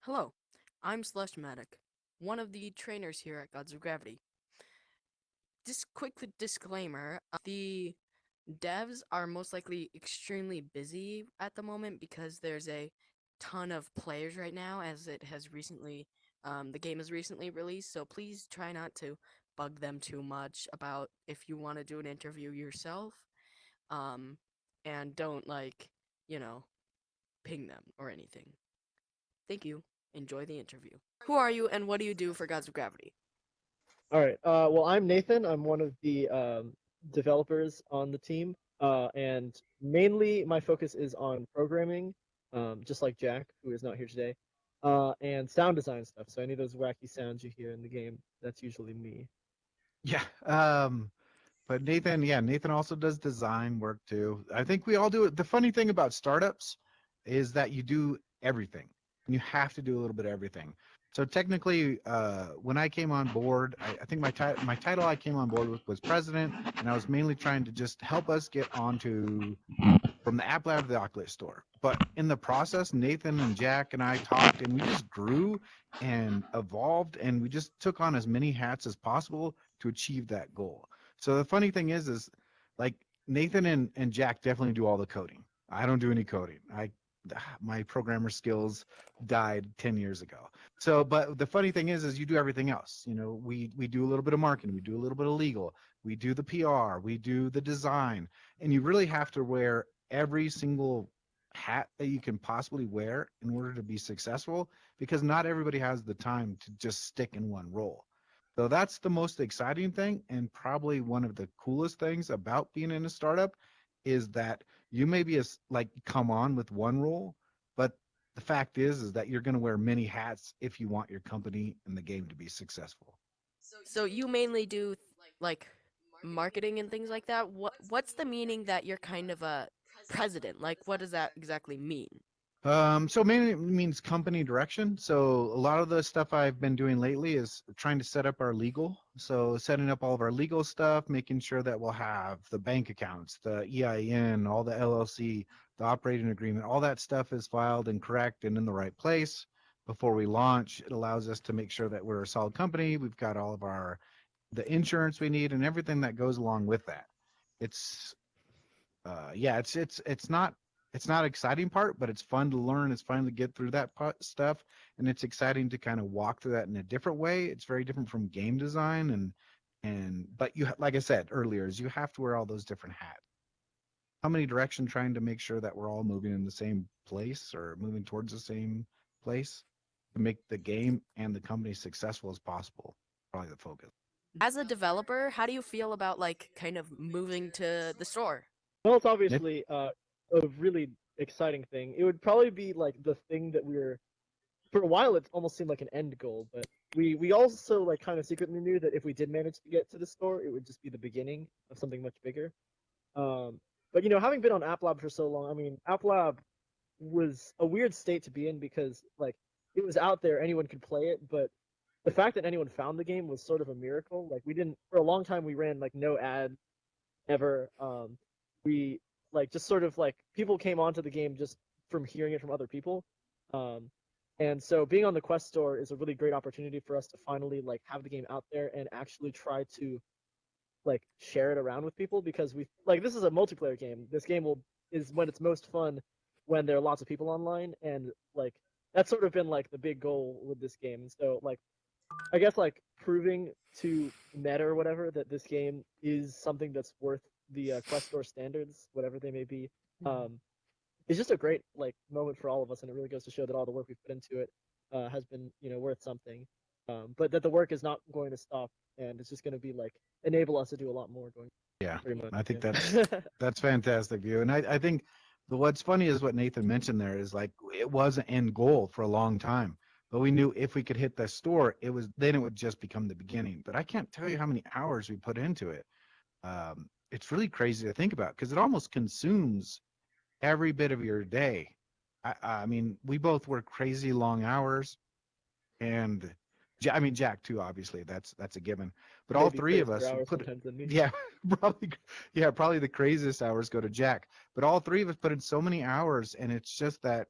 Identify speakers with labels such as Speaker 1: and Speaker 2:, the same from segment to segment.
Speaker 1: Hello, I'm Celestmatic, one of the trainers here at Gods of Gravity. Just quick disclaimer, the devs are most likely extremely busy at the moment because there's a ton of players right now as the game is recently released, so please try not to bug them too much about if you want to do an interview yourself, um, and don't you know, ping them or anything. Thank you. Enjoy the interview. Who are you and what do you do for Gods of Gravity?
Speaker 2: All right. Well, I'm Nathan. I'm one of the developers on the team, and mainly my focus is on programming, just like Jack, who is not here today, and sound design stuff. So any of those wacky sounds you hear in the game, that's usually me.
Speaker 3: Yeah. But Nathan, yeah, Nathan also does design work too. I think we all do it. The funny thing about startups is that you do everything. You have to do a little bit of everything. So technically, when I came on board, I think my title I came on board with was president, and I was mainly trying to just help us get onto from the App Lab to the Oculus Store. But in the process, Nathan and Jack and I talked, and we just grew and evolved, and we just took on as many hats as possible to achieve that goal. So the funny thing is like Nathan and Jack definitely do all the coding. I don't do any coding. My programmer skills died 10 years ago. So, but the funny thing is you do everything else. You know, we do a little bit of marketing, we do a little bit of legal, we do the PR, we do the design, and you really have to wear every single hat that you can possibly wear in order to be successful because not everybody has the time to just stick in one role. So that's the most exciting thing and probably one of the coolest things about being in a startup is that you maybe like come on with one role, but the fact is that you're going to wear many hats if you want your company and the game to be successful.
Speaker 1: So you mainly do like marketing and things like that. What's the meaning that you're kind of a president? Like what does that exactly mean?
Speaker 3: So mainly it means company direction. So a lot of the stuff I've been doing lately is trying to set up our legal. So setting up all of our legal stuff, making sure that we'll have the bank accounts, the EIN, all the LLC, the operating agreement, all that stuff is filed and correct and in the right place before we launch. It allows us to make sure that we're a solid company. We've got all of our the insurance we need and everything that goes along with that. It's yeah, it's not exciting part, but it's fun to learn. It's fun to get through that stuff, and it's exciting to kind of walk through that in a different way. It's very different from game design, and but like I said earlier, is you have to wear all those different hats. How many direction trying to make sure that we're all moving in the same place or moving towards the same place to make the game and the company successful as possible. Probably the focus.
Speaker 1: As a developer, how do you feel about like kind of moving to the store?
Speaker 2: Well, it's
Speaker 3: It,
Speaker 2: obviously a really exciting thing. It would probably be like the thing that we're for a while. It almost seemed like an end goal, but we also like kind of secretly knew that if we did manage to get to the store, it would just be the beginning of something much bigger. Um, but having been on App Lab for so long, I mean, App Lab was a weird state to be in because like it was out there, anyone could play it, but the fact that anyone found the game was sort of a miracle. Like we didn't for a long time we ran like no ad ever. We like just sort of like people came onto the game just from hearing it from other people. Um, and so being on the Quest store is a really great opportunity for us to finally like have the game out there and actually try to like share it around with people because we like this is a multiplayer game. This game will is when it's most fun when there are lots of people online and like that's sort of been like the big goal with this game. And so like I guess like proving to Meta or whatever that this game is something that's worth the Quest Store standards, whatever they may be, um, is just a great like moment for all of us, and it really goes to show that all the work we put into it has been worth something. But that the work is not going to stop, and it's just going to be like enable us to do a lot more going
Speaker 3: yeah,
Speaker 2: pretty much.
Speaker 3: I think
Speaker 2: Yeah.
Speaker 3: that's fantastic view. And I think what's funny is what Nathan mentioned there is like it was an end goal for a long time. But we knew if we could hit the store, it would just become the beginning. But I can't tell you how many hours we put into it. It's really crazy to think about because it almost consumes every bit of your day. I mean, we both work crazy long hours, and I mean Jack too. Obviously, that's a given. But all
Speaker 2: Maybe
Speaker 3: three of
Speaker 2: crazier
Speaker 3: us
Speaker 2: hours
Speaker 3: put,
Speaker 2: sometimes than me.
Speaker 3: yeah, probably, yeah, probably the craziest hours go to Jack. But all three of us put in so many hours, and it's just that,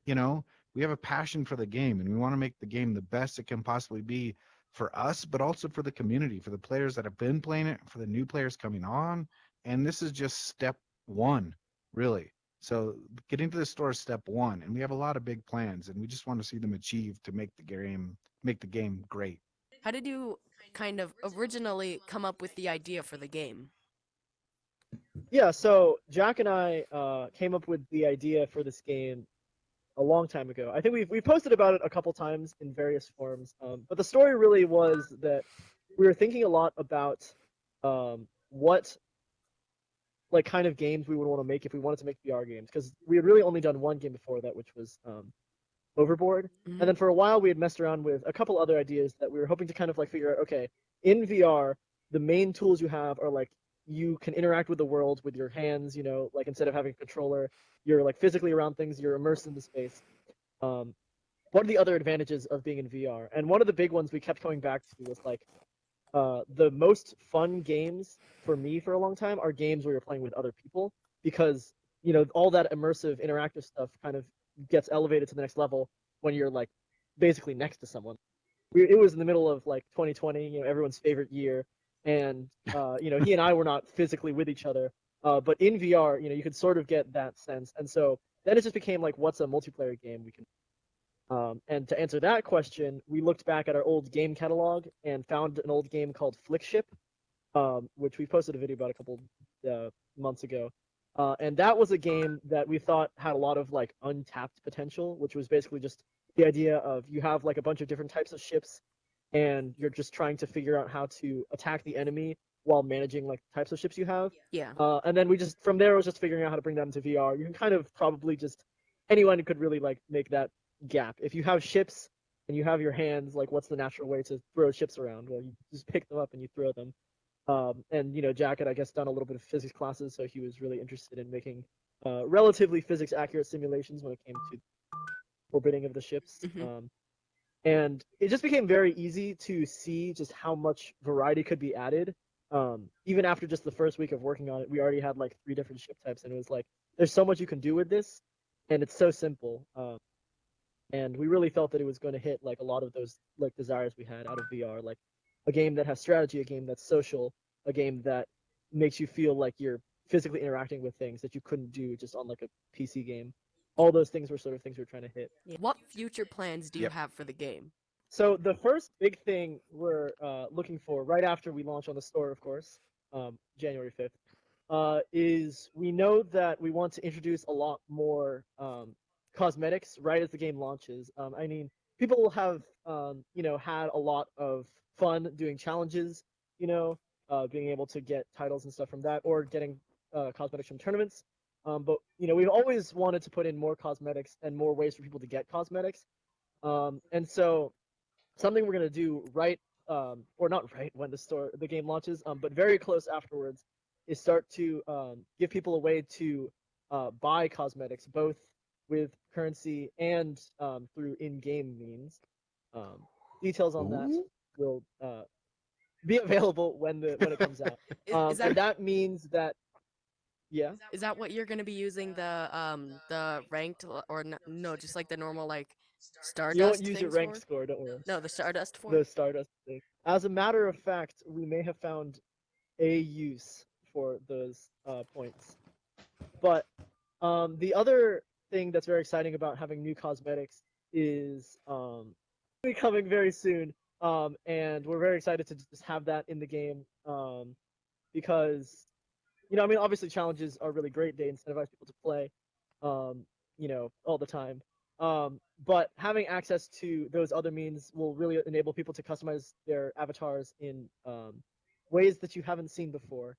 Speaker 3: you know, we have a passion for the game, and we want to make the game the best it can possibly be for us, but also for the community, for the players that have been playing it, for the new players coming on. And this is just step one, really. So getting to the store is step one, and we have a lot of big plans, and we just want to see them achieved to make the game great.
Speaker 1: How did you kind of originally come up with the idea for the game?
Speaker 2: Yeah, so Jack and I came up with the idea for this game a long time ago. I think we've posted about it a couple times in various forms. But the story really was that we were thinking a lot about what like kind of games we would want to make if we wanted to make VR games, because we had really only done one game before that, which was Overboard. And
Speaker 1: Hmm.
Speaker 2: then for a while we had messed around with a couple other ideas that we were hoping to kind of like figure out, okay, in VR, the main tools you have are like you can interact with the world with your hands, like instead of having a controller, you're like physically around things, you're immersed in the space. Um, what are the other advantages of being in VR? And one of the big ones we kept coming back to was like the most fun games for me for a long time are games where you're playing with other people, because all that immersive interactive stuff kind of gets elevated to the next level when you're like basically next to someone. It was in the middle of like 2020, everyone's favorite year, and he and I were not physically with each other, but in VR, you could sort of get that sense. And so then it just became like, what's a multiplayer game we can. And to answer that question, we looked back at our old game catalog and found an old game called Flickship, which we posted a video about a couple months ago. And that was a game that we thought had a lot of like untapped potential, which was basically just the idea of you have like a bunch of different types of ships, and you're just trying to figure out how to attack the enemy while managing like the types of ships you have.
Speaker 1: Yeah.
Speaker 2: And then we just from there was just figuring out how to bring that into VR. You can kind of probably just anyone could really like make that gap. If you have ships and you have your hands, like what's the natural way to throw ships around? Well, you just pick them up and you throw them. And Jack had, I guess, done a little bit of physics classes, so he was really interested in making relatively physics accurate simulations when it came to orbiting of the ships.
Speaker 1: Hmm.
Speaker 2: And it just became very easy to see just how much variety could be added. Even after just the first week of working on it, we already had like 3 different ship types, and it was like, there's so much you can do with this, and it's so simple. And we really felt that it was going to hit like a lot of those like desires we had out of VR, like a game that has strategy, a game that's social, a game that makes you feel like you're physically interacting with things that you couldn't do just on like a PC game. All those things were sort of things we were trying to hit.
Speaker 1: Yeah. What future plans do you
Speaker 3: Yep.
Speaker 1: have for the game?
Speaker 2: So the first big thing we're looking for right after we launch on the store, of course, January 5th, is we know that we want to introduce a lot more cosmetics right as the game launches. I mean, people will have had a lot of fun doing challenges, being able to get titles and stuff from that, or getting cosmetics from tournaments. But we've always wanted to put in more cosmetics and more ways for people to get cosmetics. And so something we're gonna do right, or not right when the game launches, but very close afterwards, is start to give people a way to buy cosmetics both with currency and through in-game means. Um, Details on that
Speaker 3: Ooh.
Speaker 2: will be available when it comes out.
Speaker 1: Is that
Speaker 2: And that means that, yeah,
Speaker 1: is that what you're gonna be using the ranked or no, just like the normal like
Speaker 2: you won't
Speaker 1: Stardust
Speaker 2: use your
Speaker 1: things
Speaker 2: rank
Speaker 1: for?
Speaker 2: score, don't worry.
Speaker 1: No, the Stardust for?
Speaker 2: The Stardust thing. As a matter of fact, we may have found a use for those points. But the other thing that's very exciting about having new cosmetics is coming very soon. And we're very excited to just have that in the game, because I mean, obviously challenges are really great. They incentivize people to play, um, all the time. But having access to those other means will really enable people to customize their avatars in ways that you haven't seen before.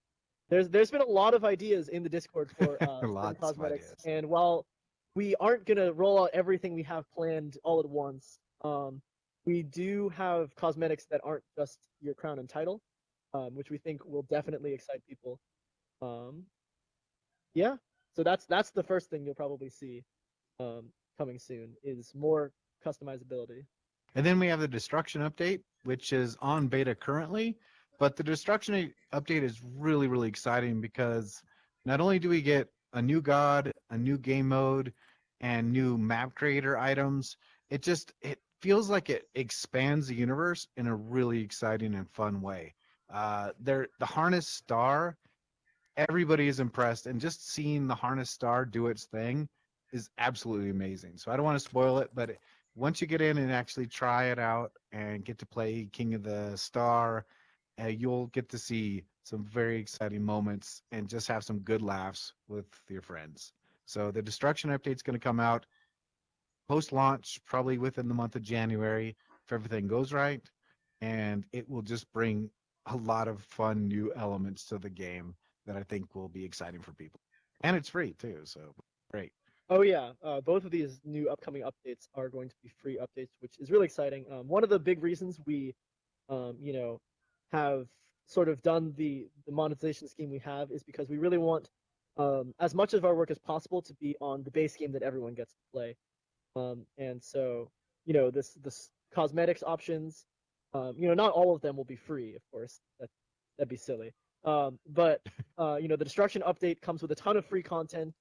Speaker 2: There's been a lot of ideas in the Discord for certain
Speaker 3: Lots of
Speaker 2: cosmetics,
Speaker 3: ideas.
Speaker 2: and while we aren't gonna roll out everything we have planned all at once, we do have cosmetics that aren't just your crown and title, which we think will definitely excite people. Um, yeah, so that's the first thing you'll probably see coming soon is more customizability.
Speaker 3: And then we have the destruction update, which is on beta currently. But the destruction update is really, really exciting because not only do we get a new god, a new game mode, and new map creator items. It feels like it expands the universe in a really exciting and fun way. The harness star, everybody is impressed, and just seeing the harness star do its thing is absolutely amazing. So I don't want to spoil it, but once you get in and actually try it out and get to play King of the Star, you'll get to see some very exciting moments and just have some good laughs with your friends. So the destruction update's going to come out post launch, probably within the month of January, if everything goes right. And it will just bring a lot of fun new elements to the game that I think will be exciting for people. And it's free too, so great.
Speaker 2: Oh yeah, both of these new upcoming updates are going to be free updates, which is really exciting. One of the big reasons we, you know, have sort of done the monetization scheme we have is because we really want as much of our work as possible to be on the base game that everyone gets to play. And so, this cosmetics options, not all of them will be free, of course. That'd be silly. But the destruction update comes with a ton of free content.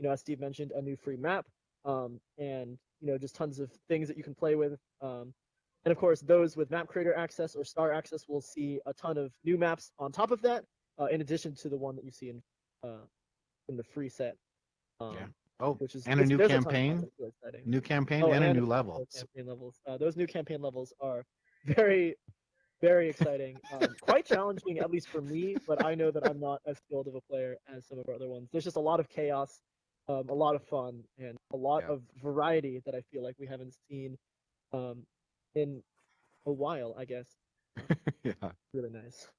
Speaker 2: As Steve mentioned, a new free map, and just tons of things that you can play with. And of course, those with map creator access or star access will see a ton of new maps on top of that, in addition to the one that you see in the free set.
Speaker 3: Yeah.
Speaker 2: Um,
Speaker 3: Oh,
Speaker 2: which is
Speaker 3: and a new
Speaker 2: there's a ton of
Speaker 3: campaign,
Speaker 2: content. Really exciting.
Speaker 3: new campaign,
Speaker 2: Oh,
Speaker 3: and a
Speaker 2: and
Speaker 3: new level.
Speaker 2: campaign levels. Those new campaign levels are very, very exciting. Quite challenging, at least for me. But I know that I'm not as skilled of a player as some of our other ones. There's just a lot of chaos, a lot of fun, and a lot
Speaker 3: Yeah.
Speaker 2: of variety that I feel like we haven't seen um, in a while. I guess.
Speaker 3: Yeah.
Speaker 2: Really nice.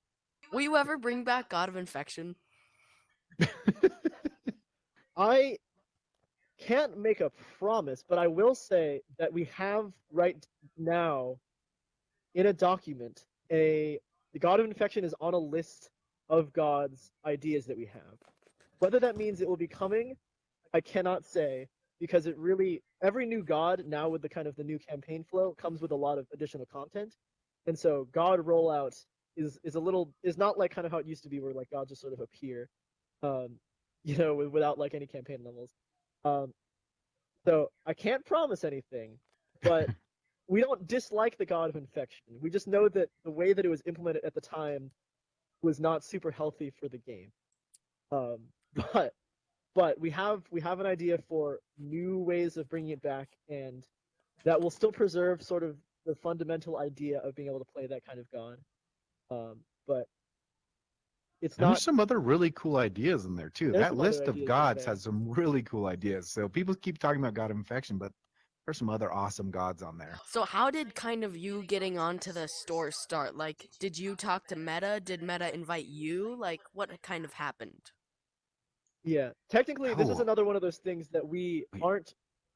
Speaker 1: Will you ever bring back God of Infection?
Speaker 2: I can't make a promise, but I will say that we have right now in a document the god of infection is on a list of gods ideas that we have. Whether that means it will be coming, I cannot say, because it really every new god now with the kind of the new campaign flow comes with a lot of additional content. And so god rollout is a little is not like kind of how it used to be where like gods just sort of appear um without like any campaign levels. um so I can't promise anything, but we don't dislike the god of infection. We just know that the way that it was implemented at the time was not super healthy for the game. Um, but we have an idea for new ways of bringing it back, and that will still preserve sort of the fundamental idea of being able to play that kind of god. But it's
Speaker 3: And there's
Speaker 2: not.
Speaker 3: some other really cool ideas in there too.
Speaker 2: There's
Speaker 3: That
Speaker 2: some other
Speaker 3: list of
Speaker 2: ideas in
Speaker 3: gods
Speaker 2: there.
Speaker 3: has some really cool ideas. So people keep talking about God of Infection, but there's some other awesome gods on there.
Speaker 1: So how did kind of you getting onto the store start? Like, did you talk to Meta? Did Meta invite you? Like, what kind of happened?
Speaker 2: Yeah, technically, this is
Speaker 3: Oh,
Speaker 2: another one of those things that we
Speaker 3: we-
Speaker 2: aren't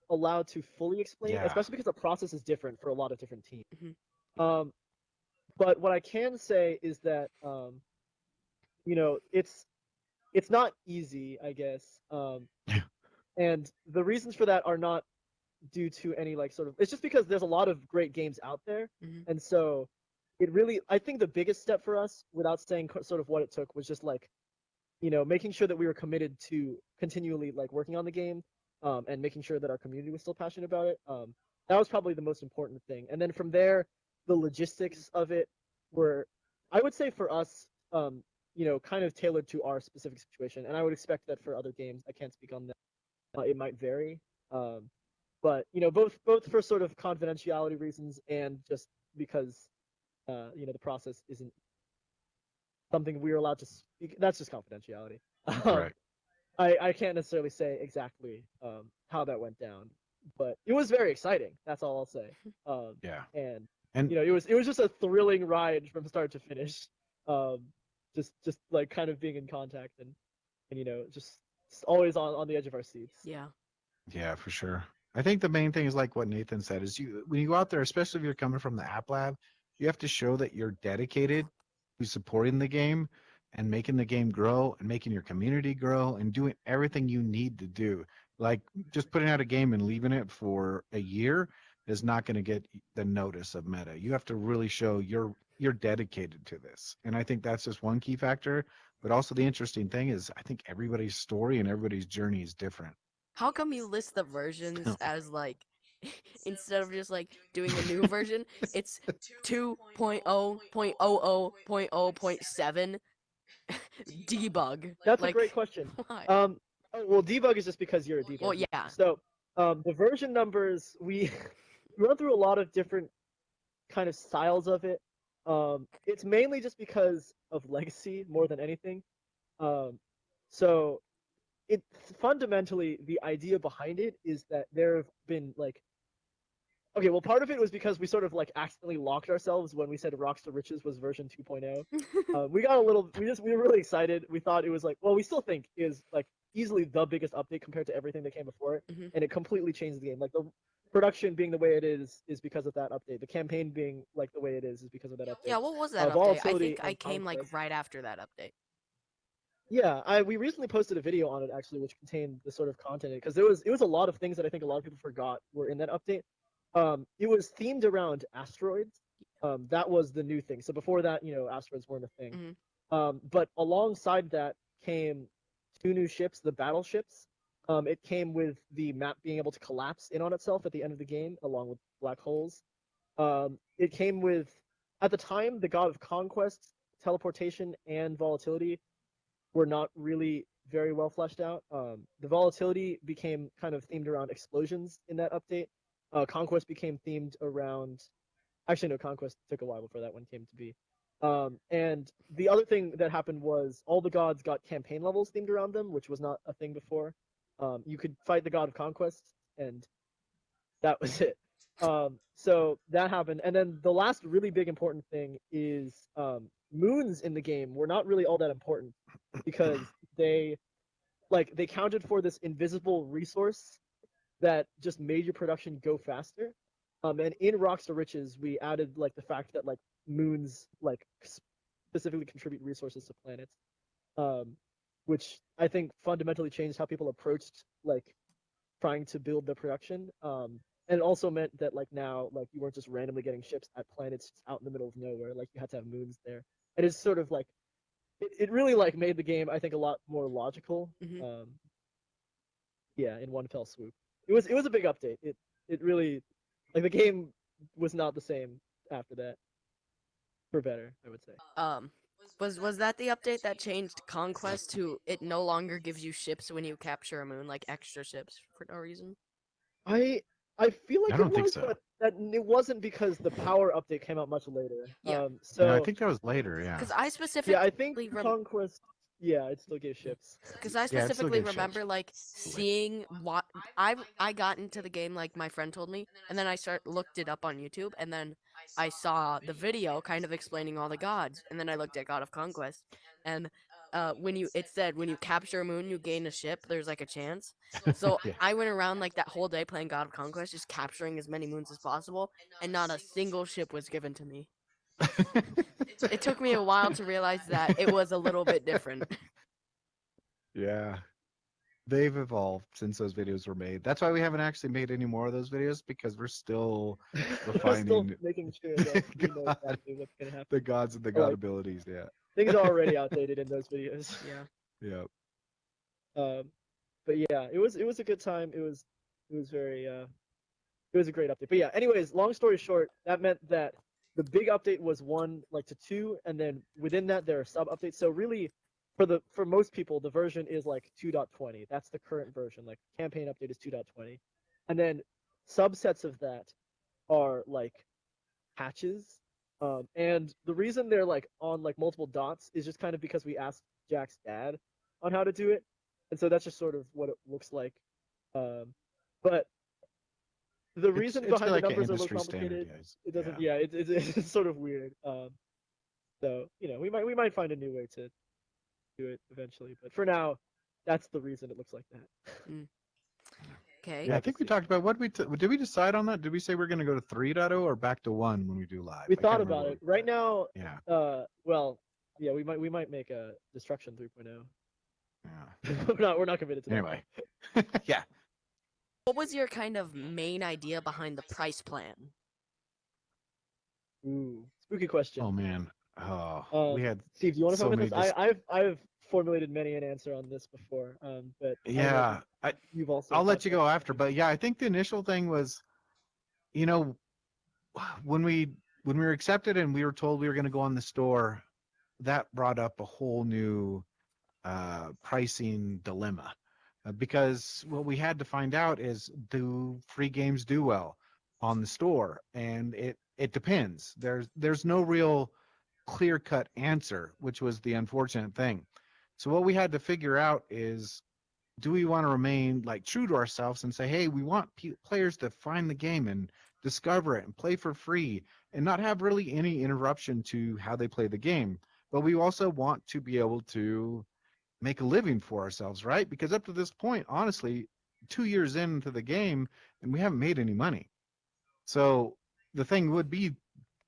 Speaker 2: allowed to fully explain,
Speaker 3: yeah.
Speaker 2: especially because the process is different for a lot of different teams.
Speaker 1: Hmm.
Speaker 2: Um, but what I can say is that it's not easy, I guess. And the reasons for that are not due to any like sort of. It's just because there's a lot of great games out there,
Speaker 1: Hmm.
Speaker 2: and so it really. I think the biggest step for us, without saying sort of what it took, was just like making sure that we were committed to continually like working on the game, and making sure that our community was still passionate about it. That was probably the most important thing. And then from there, the logistics of it were, I would say for us, kind of tailored to our specific situation. And I would expect that for other games. I can't speak on that. It might vary. Um, but both for sort of confidentiality reasons and just because the process isn't something we're allowed to speak. That's just confidentiality. Um,
Speaker 3: Right.
Speaker 2: I can't necessarily say exactly how that went down, but it was very exciting. That's all I'll say.
Speaker 3: Yeah.
Speaker 2: And
Speaker 3: And
Speaker 2: it was just a thrilling ride from start to finish. Um, just like kind of being in contact and just always on the edge of our seats.
Speaker 1: Yeah.
Speaker 3: yeah, for sure. I think the main thing is like what Nathan said is you when you go out there, especially if you're coming from the app lab, you have to show that you're dedicated to supporting the game and making the game grow and making your community grow and doing everything you need to do. Like just putting out a game and leaving it for a year is not going to get the notice of meta. You have to really show you're dedicated to this. And I think that's just one key factor. But also the interesting thing is I think everybody's story and everybody's journey is different.
Speaker 1: How come you list the versions as like instead of just like doing a new version, it's 2.0.00.0.7 debug.
Speaker 2: That's a great
Speaker 1: Like
Speaker 2: question.
Speaker 1: why?
Speaker 2: Oh, well, debug is just because you're a debug
Speaker 1: Well,
Speaker 2: user.
Speaker 1: yeah.
Speaker 2: So, the version numbers we we run through a lot of different kind of styles of it. It's mainly just because of legacy more than anything. Um, so it fundamentally the idea behind it is that there have been like okay, well part of it was because we sort of like accidentally locked ourselves when we said Rocks to Riches was version 2.0. We got a little we were really excited. We thought it was like well we still think is like easily the biggest update compared to everything that came before it,
Speaker 1: Mhm.
Speaker 2: and it completely changed the game. Like the production being the way it is because of that update. The campaign being like the way it is because of that update.
Speaker 1: Yeah, what was that update? I
Speaker 2: Volatility
Speaker 1: think I
Speaker 2: and
Speaker 1: came like
Speaker 2: conquest.
Speaker 1: right after that update.
Speaker 2: Yeah, we recently posted a video on it actually, which contained the sort of content because it was a lot of things that I think a lot of people forgot were in that update. It was themed around asteroids. That was the new thing. So before that, you know, asteroids weren't a thing.
Speaker 1: Mhm.
Speaker 2: But alongside that came two new ships, the battleships. It came with the map being able to collapse in on itself at the end of the game, along with black holes. It came with, at the time, the God of Conquest, teleportation, and volatility were not really very well fleshed out. The volatility became kind of themed around explosions in that update. Conquest became themed around. Actually, no, Conquest took a while before that one came to be. And the other thing that happened was all the gods got campaign levels themed around them, which was not a thing before. You could fight the God of Conquest, and that was it. So that happened, and then the last really big important thing is moons in the game were not really all that important because they counted for this invisible resource that just made your production go faster. And in Rocks to Riches, we added like the fact that like moons like specifically contribute resources to planets, um, which I think fundamentally changed how people approached like trying to build the production. And it also meant that like now like you weren't just randomly getting ships at planets out in the middle of nowhere. Like you had to have moons there. And it's sort of like it really like made the game I think a lot more logical.
Speaker 1: Mhm.
Speaker 2: Yeah, in one fell swoop. It was a big update. It really like the game was not the same after that for better, I would say.
Speaker 1: Um, was that the update that changed Conquest to it no longer gives you ships when you capture a moon, like extra ships for no reason?
Speaker 2: I I feel
Speaker 3: I
Speaker 2: like it
Speaker 3: don't think
Speaker 2: was,
Speaker 3: so.
Speaker 2: but that it wasn't because the power update came out much later.
Speaker 1: Yeah,
Speaker 3: No, I
Speaker 2: So
Speaker 3: think that was later. Yeah.
Speaker 1: because I
Speaker 2: yeah, I think
Speaker 1: specifically
Speaker 2: Conquest. Yeah, it still gave ships.
Speaker 1: Because I
Speaker 3: Yeah, it still
Speaker 1: specifically
Speaker 3: gave ships.
Speaker 1: remember like
Speaker 3: But wait.
Speaker 1: seeing what I got into the game like my friend told me, and then I looked it up on YouTube, and then I saw the video kind of explaining all the gods, and then I looked at God of Conquest, and when you it said when you capture a moon you gain a ship, there's like a chance. So
Speaker 3: Yeah.
Speaker 1: I went around like that whole day playing God of Conquest, just capturing as many moons as possible, and not a single ship was given to me. It took me a while to realize that it was a little bit different.
Speaker 3: Yeah. They've evolved since those videos were made. That's why we haven't actually made any more of those videos because we're still
Speaker 2: We're still
Speaker 3: refining
Speaker 2: making sure that we know
Speaker 3: God,
Speaker 2: exactly what's gonna
Speaker 3: the
Speaker 2: happen.
Speaker 3: gods and the god
Speaker 2: Like
Speaker 3: abilities. Yeah.
Speaker 2: things are already outdated in those videos.
Speaker 1: Yeah.
Speaker 3: Yeah.
Speaker 2: Um, but yeah, it was a good time. It was very it was a great update. But yeah, anyways, long story short, that meant that the big update was one like to two, and then within that there are sub updates. So really, for most people, the version is like 2.20. That's the current version. Like campaign update is 2.20, and then subsets of that are like patches. And the reason they're like on like multiple dots is just kind of because we asked Jack's dad on how to do it, and so that's just sort of what it looks like. Um, but the reason
Speaker 3: It's
Speaker 2: behind the
Speaker 3: like an
Speaker 2: numbers are a little
Speaker 3: industry standard,
Speaker 2: complicated.
Speaker 3: guys.
Speaker 2: It
Speaker 3: Yeah.
Speaker 2: doesn't. Yeah, it's sort of weird. So you know, we might find a new way to do it eventually. But for now, that's the reason it looks like that.
Speaker 1: Mm. Okay.
Speaker 3: Yeah, I
Speaker 2: Like
Speaker 3: think we talked about did we decide on that? Did we say we're going to go to 3.0 or back to 1 when we do live?
Speaker 2: we
Speaker 3: I can't
Speaker 2: thought
Speaker 3: remember
Speaker 2: about
Speaker 3: what
Speaker 2: it.
Speaker 3: we
Speaker 2: Right now,
Speaker 3: Yeah.
Speaker 2: well, yeah, we might make a destruction 3.0.
Speaker 3: Yeah.
Speaker 2: We're not committed to that
Speaker 3: Anyway.
Speaker 2: yet.
Speaker 3: Yeah.
Speaker 1: What was your kind of main idea behind the price plan?
Speaker 2: Ooh, spooky
Speaker 3: Oh
Speaker 2: question.
Speaker 3: man. Oh, we
Speaker 2: Um,
Speaker 3: had
Speaker 2: Steve, do you want to talk
Speaker 3: so
Speaker 2: about
Speaker 3: many
Speaker 2: this?
Speaker 3: dis
Speaker 2: I've formulated many an answer on this before, but I don't know if
Speaker 3: yeah,
Speaker 2: you've also
Speaker 3: I'll
Speaker 2: thought
Speaker 3: let you
Speaker 2: about
Speaker 3: go
Speaker 2: this.
Speaker 3: after, but yeah, I think the initial thing was, you know, when we were accepted and we were told we were going to go on the store, that brought up a whole new pricing dilemma. Because what we had to find out is, do free games do well on the store? And it depends. There's no real clear cut answer, which was the unfortunate thing. So what we had to figure out is, do we want to remain like true to ourselves and say, hey, we want players to find the game and discover it and play for free and not have really any interruption to how they play the game, but we also want to be able to make a living for ourselves, right? Because up to this point, honestly, 2 years into the game, and we haven't made any money. So the thing would be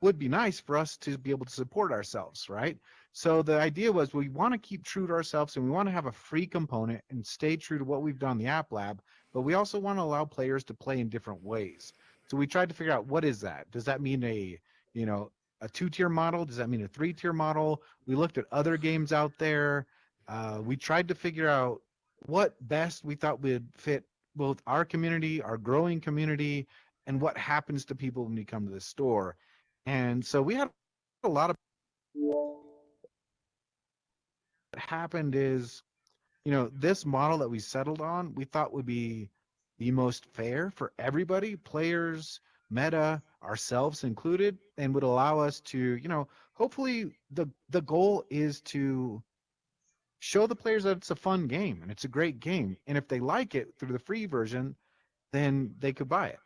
Speaker 3: nice for us to be able to support ourselves, right? So the idea was, we want to keep true to ourselves and we want to have a free component and stay true to what we've done in the app lab, but we also want to allow players to play in different ways. So we tried to figure out, what is that? Does that mean you know, a two-tier model? Does that mean a three-tier model? We looked at other games out there. We tried to figure out what best we thought would fit both our community, our growing community, and what happens to people when you come to the store. And so we had a lot of, what happened is, this model that we settled on, we thought would be the most fair for everybody, players, meta, ourselves included, and would allow us to, hopefully the goal is to show the players that it's a fun game and it's a great game. And if they like it through the free version, then they could buy it.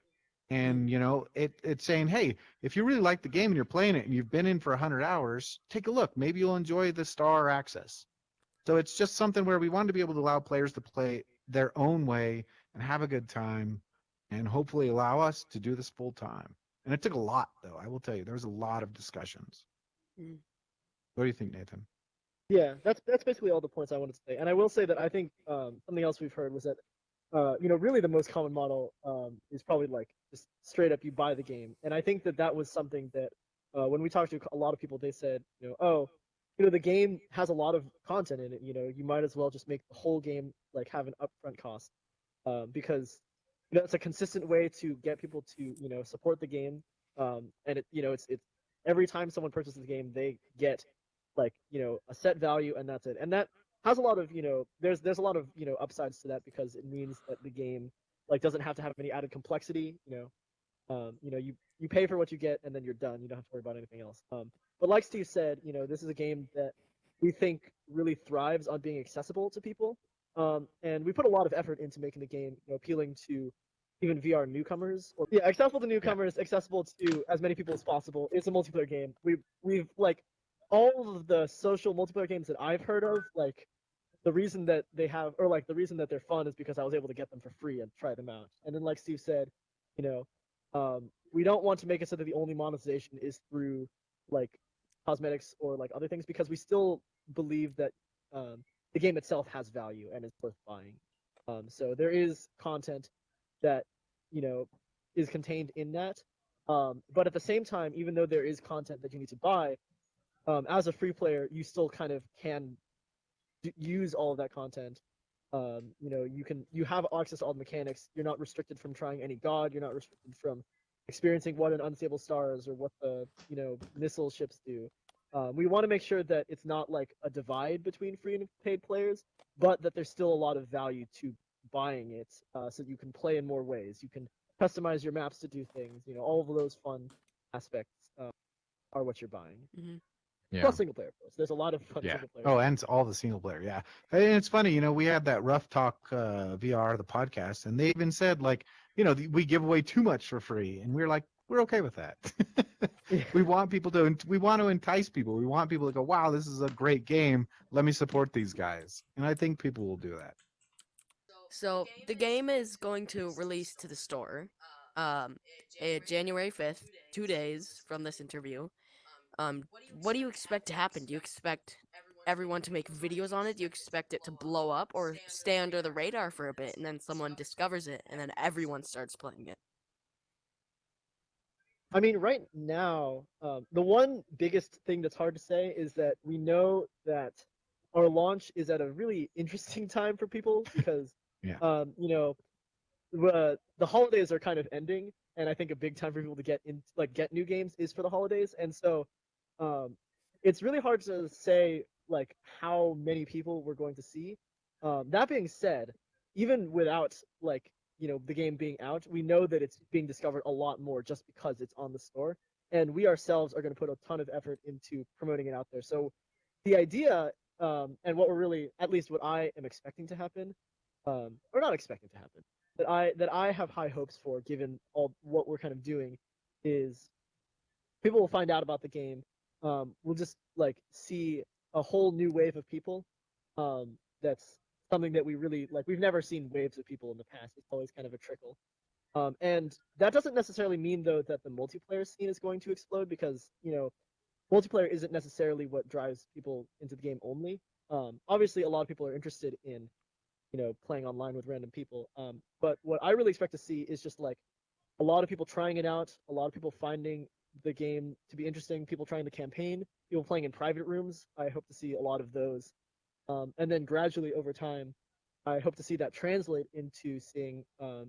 Speaker 1: Mm-hmm.
Speaker 3: And it's saying, hey, if you really like the game and you're playing it and you've been in for 100 hours, take a look. Maybe you'll enjoy the star access. So it's just something where we wanted to be able to allow players to play their own way and have a good time, and hopefully allow us to do this full time. And it took a lot, though. I will tell you, there was a lot of discussions.
Speaker 1: Mm-hmm.
Speaker 3: What do you think, Nathan?
Speaker 2: Yeah, that's basically all the points I wanted to say. And I will say that I think something else we've heard was that really the most common model is probably like just straight up you buy the game. And I think that that was something that when we talked to a lot of people, they said, oh, the game has a lot of content in it. You might as well just make the whole game like have an upfront cost, because it's a consistent way to get people to support the game. And it's every time someone purchases the game, they get like a set value, and that's it. And that has a lot of there's a lot of upsides to that, because it means that the game like doesn't have to have any added complexity. You pay for what you get, and then you're done. You don't have to worry about anything else. But like Steve said, this is a game that we think really thrives on being accessible to people. And we put a lot of effort into making the game appealing to even VR newcomers, or yeah, accessible to
Speaker 3: Yeah.
Speaker 2: newcomers, accessible to as many people as possible. It's a multiplayer game. We've like all of the social multiplayer games that I've heard of, like the reason that they have, or like the reason that they're fun, is because I was able to get them for free and try them out. And then, like Steve said, you know, we don't want to make it so that the only monetization is through like cosmetics or like other things, because we still believe that the game itself has value and is worth buying. So there is content that you know is contained in that. But at the same time, even though there is content that you need to buy, as a free player, you still kind of can use all of that content. You have access to all the mechanics. You're not restricted from trying any god. You're not restricted from experiencing what an unstable star is, or what the missile ships do. We want to make sure that it's not like a divide between free and paid players, but that there's still a lot of value to buying it, so you can play in more ways. You can customize your maps to do things. All of those fun aspects are what you're buying.
Speaker 1: Mm-hmm.
Speaker 3: Yeah.
Speaker 2: Plus single player, of course. There's a lot of fun
Speaker 3: Yeah.
Speaker 2: single player
Speaker 3: Oh,
Speaker 2: stuff.
Speaker 3: and all the single player. Yeah. And it's funny, we had that Rough Talk VR, the podcast, and they even said, like, we give away too much for free. And we're like, we're okay with that.
Speaker 2: Yeah.
Speaker 3: We want to entice people. We want people to go, wow, this is a great game. Let me support these guys. And I think people will do that.
Speaker 1: So the game is going to release to the store, um, January 5th, 2 days from this interview. What do you expect to happen? Do you expect everyone to make videos on it? Do you expect it to blow up or stay under the radar for a bit and then someone discovers it and then everyone starts playing it?
Speaker 2: I mean, right now, the one biggest thing that's hard to say is that we know that our launch is at a really interesting time for people because,
Speaker 3: Yeah.
Speaker 2: you know, the holidays are kind of ending, and I think a big time for people to get in, like get new games is for the holidays, and so um, it's really hard to say like how many people we're going to see. That being said, even without like the game being out, we know that it's being discovered a lot more just because it's on the store, and we ourselves are going to put a ton of effort into promoting it out there. So the idea, and what we're really, at least what I am expecting to happen, or not expecting to happen, that I have high hopes for, given all what we're kind of doing, is people will find out about the game. We'll just like see a whole new wave of people. That's something that we really like. We've never seen waves of people in the past. It's always kind of a trickle. And that doesn't necessarily mean though that the multiplayer scene is going to explode because multiplayer isn't necessarily what drives people into the game only. Obviously, a lot of people are interested in playing online with random people. But what I really expect to see is just like a lot of people trying it out, a lot of people finding the game to be interesting, people trying the campaign, people playing in private rooms. I hope to see a lot of those. And then gradually over time, I hope to see that translate into seeing, a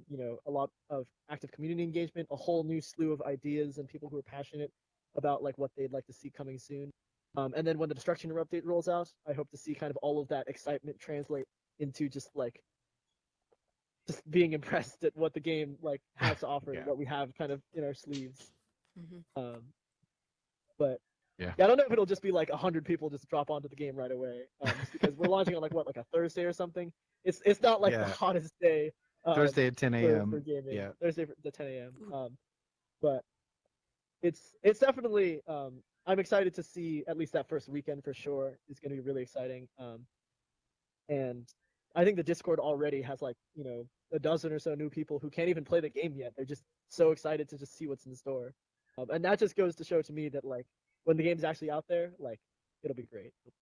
Speaker 2: lot of active community engagement, a whole new slew of ideas and people who are passionate about like what they'd like to see coming soon. And then when the Destruction update rolls out, I hope to see kind of all of that excitement translate into just being impressed at what the game like has to offer and
Speaker 3: Yeah.
Speaker 2: what we have kind of in our sleeves.
Speaker 1: Hmm.
Speaker 2: Um, but
Speaker 3: Yeah.
Speaker 2: yeah, I don't know if it'll just be like 100 people just drop onto the game right away. Just because we're launching on like a Thursday or something. It's not like the
Speaker 3: Yeah.
Speaker 2: hottest day
Speaker 3: Thursday at 10
Speaker 2: for
Speaker 3: a.m.
Speaker 2: gaming.
Speaker 3: Yeah.
Speaker 2: Thursday for the 10 a.m.
Speaker 1: Ooh.
Speaker 2: But it's definitely I'm excited to see at least that first weekend for sure is going to be really exciting. And I think the Discord already has like a dozen or so new people who can't even play the game yet. They're just so excited to just see what's in store, and that just goes to show to me that like when the game's actually out there, like it'll be great.